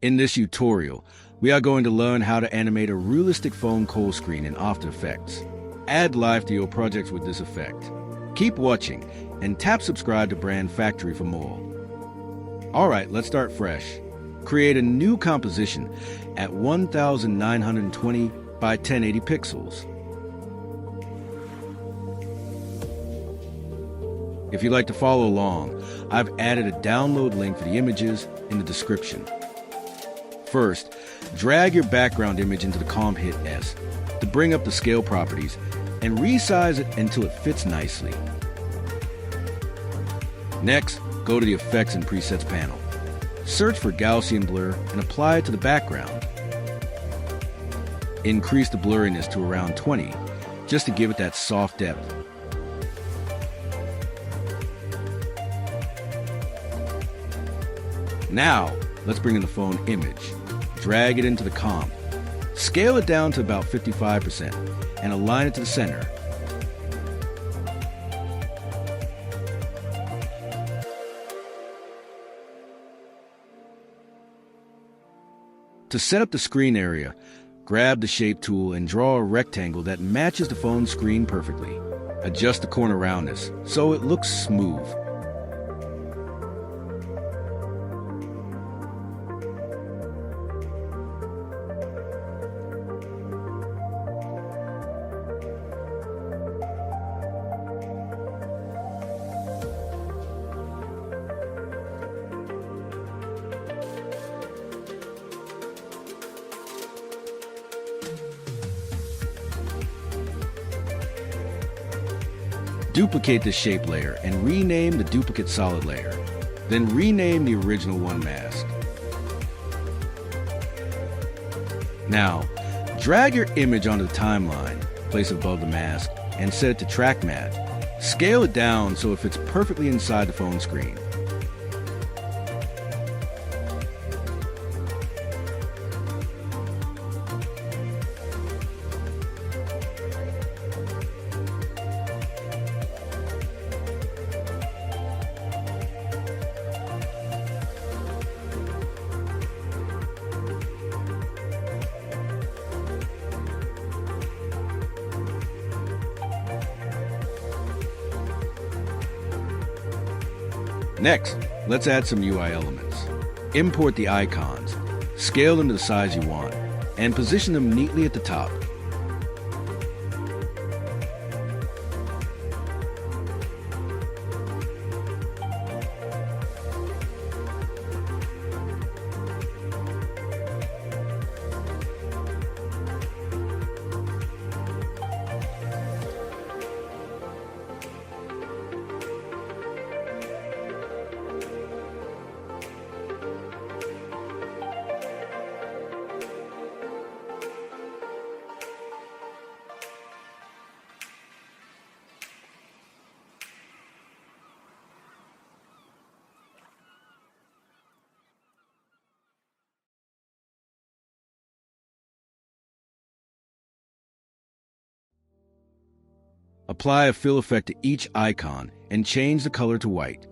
In this tutorial, we are going to learn how to animate a realistic phone call screen in After Effects. Add life to your projects with this effect. Keep watching and tap subscribe to Brand Factory for more. Alright, let's start fresh. Create a new composition at 1920 by 1080 pixels. If you'd like to follow along, I've added a download link for the images in the description. First, drag your background image into the comp hit S to bring up the scale properties and resize it until it fits nicely. Next, go to the Effects and Presets panel. Search for Gaussian blur and apply it to the background. Increase the blurriness to around 20, just to give it that soft depth. Now, let's bring in the phone image. Drag it into the comp. Scale it down to about 55% and align it to the center. To set up the screen area, grab the Shape tool and draw a rectangle that matches the phone screen perfectly. Adjust the corner roundness so it looks smooth. Duplicate the shape layer and rename the duplicate solid layer. Then rename the original one mask. Now, drag your image onto the timeline, place it above the mask, and set it to track matte. Scale it down so it fits perfectly inside the phone screen. Next, let's add some UI elements. Import the icons, scale them to the size you want, and position them neatly at the top. Apply a fill effect to each icon and change the color to white.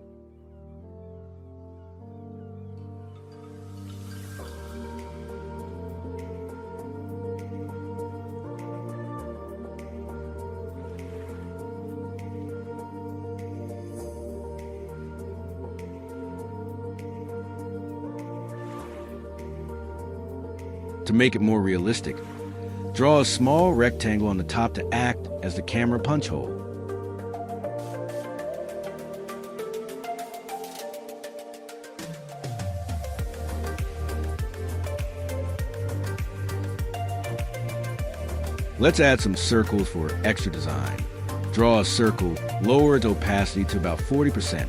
To make it more realistic, draw a small rectangle on the top to act as the camera punch hole. Let's add some circles for extra design. Draw a circle, lower its opacity to about 40%.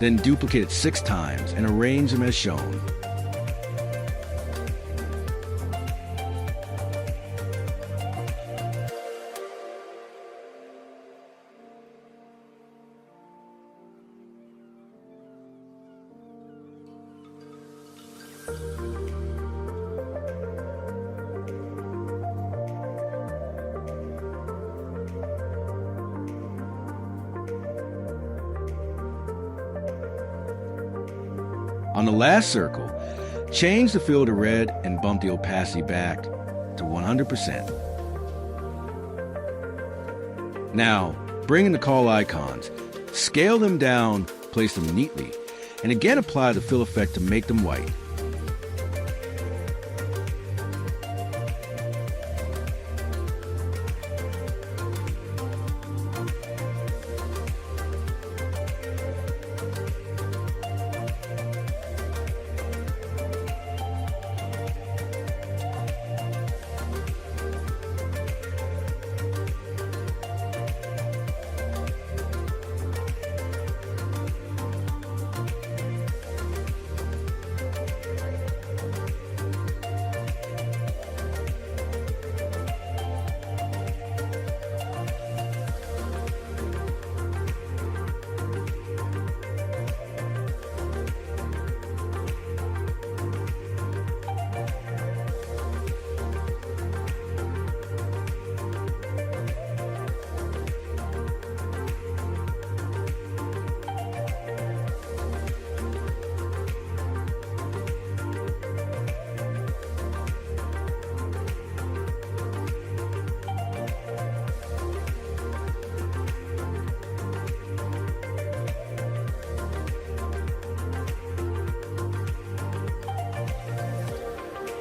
Then duplicate it 6 times and arrange them as shown. On the last circle, change the fill to red and bump the opacity back to 100%. Now, bring in the call icons, scale them down, place them neatly, and again apply the fill effect to make them white.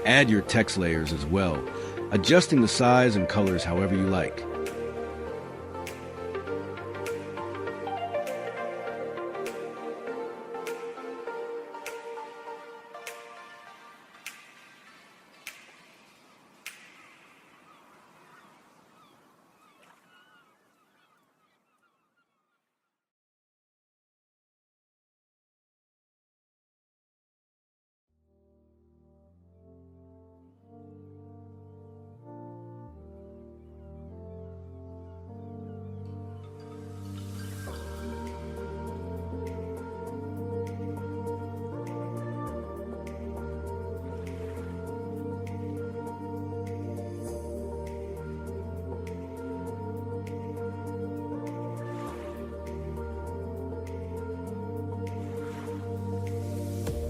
Add your text layers as well, adjusting the size and colors however you like.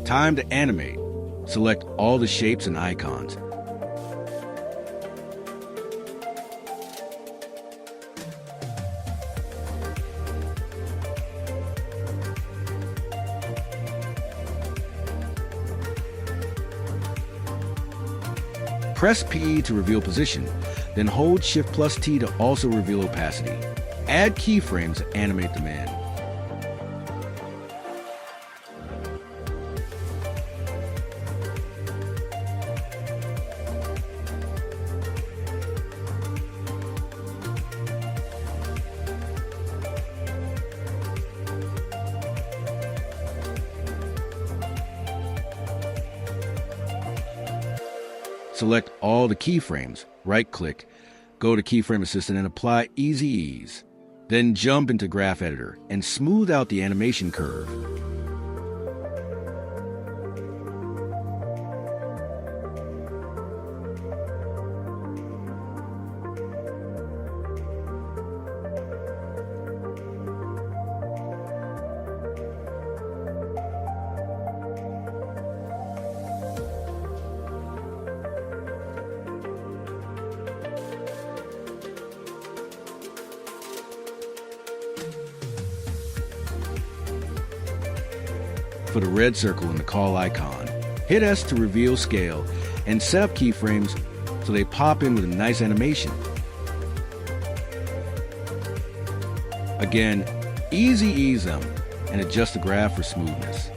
Time to animate. Select all the shapes and icons. Press P to reveal position, then hold Shift plus T to also reveal opacity. Add keyframes to animate the man. Select all the keyframes, right-click, go to Keyframe Assistant and apply Easy Ease. Then jump into Graph Editor and smooth out the animation curve. For the red circle in the call icon, hit S to reveal scale and set up keyframes so they pop in with a nice animation. Again, easy ease them and adjust the graph for smoothness.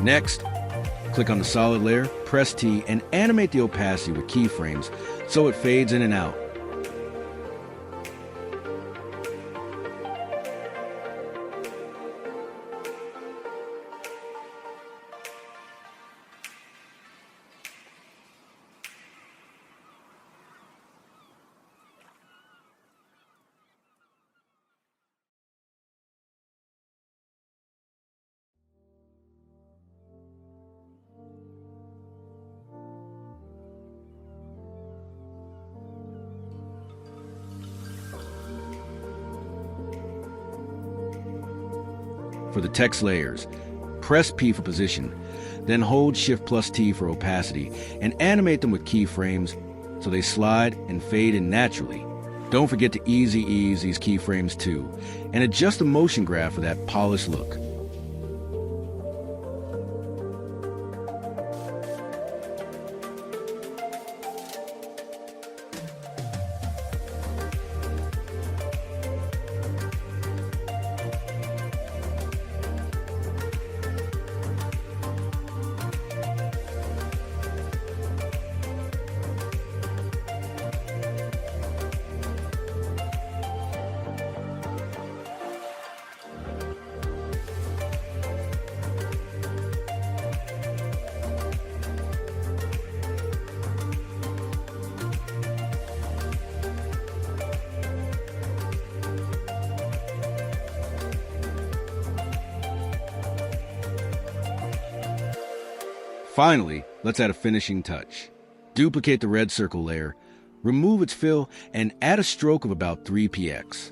Next, click on the solid layer, press T, and animate the opacity with keyframes so it fades in and out. For the text layers, press P for position, then hold Shift plus T for opacity, and animate them with keyframes so they slide and fade in naturally. Don't forget to easy ease these keyframes too, and adjust the motion graph for that polished look. Finally, let's add a finishing touch. Duplicate the red circle layer, remove its fill, and add a stroke of about 3 px.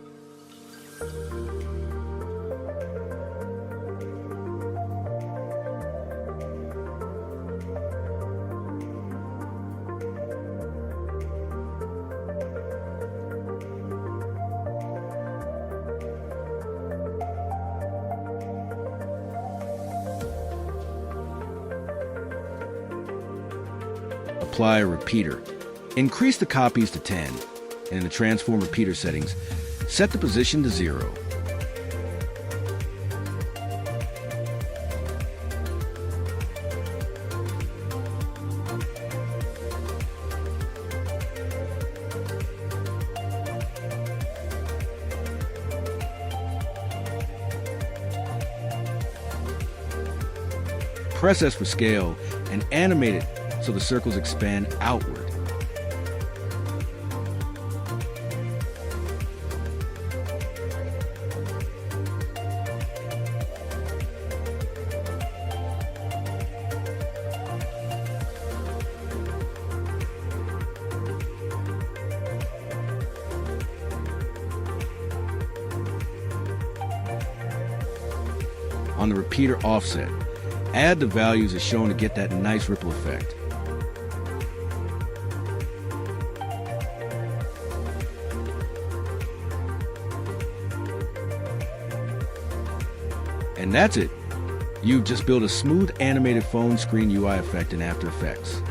Apply a repeater. Increase the copies to 10, and in the transform repeater settings, set the position to 0. Press S for scale and animate it so the circles expand outward. On the repeater offset, add the values as shown to get that nice ripple effect. And that's it. You've just built a smooth animated phone screen UI effect in After Effects.